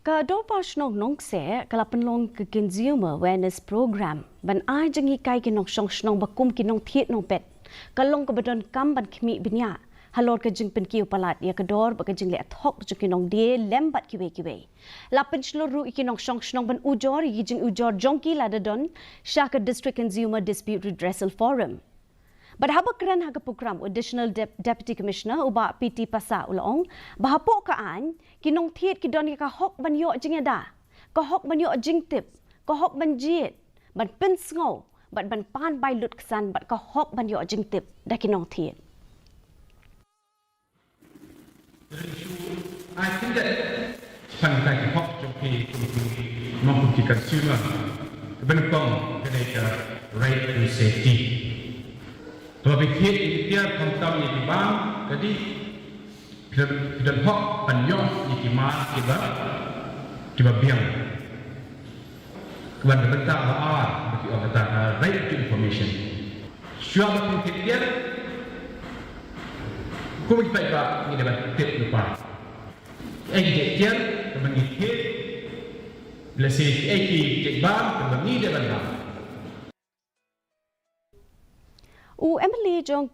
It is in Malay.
Kadopas Nongkseh kala Pynlong ke Consumer Awareness Program ban ai jangi kai kinong song bakum kinong thiet nong pet kalong ke badon kam ban khmi binya halor ke jing pen kiu palat ya kedor ba ke jing le athok ju kinong de lembat kiwe la penchlo ru kinong song ban ujor yi jing ujor jongki la dadon Shaka District Consumer Dispute Redressal Forum. Berhabak keren haga program Additional Deputy Commissioner uba PT Pasa ulong bahapok kaan kinong thiet kidon ka hok ban yo jing ada ka hok ban yo jing tip ka hok ban jiet ban pen sngo ban pan bai lut ksan ka hok ban yo jing tip da kinong thiet. I think that pantai ki hok jongki mampu ki consumer benpong kedai right to safety. Kalau fikir dia tentang ini bang, jadi kita hok penyok ini mah tiba biang. Kemudian bentak baar bagi orang kata right to information. Siapa pun fikir, kau kita iba ini dapat tip lupa. Dia kemudian fikir, bila saya cek bang, kemudian dia dapat. U Emily Jong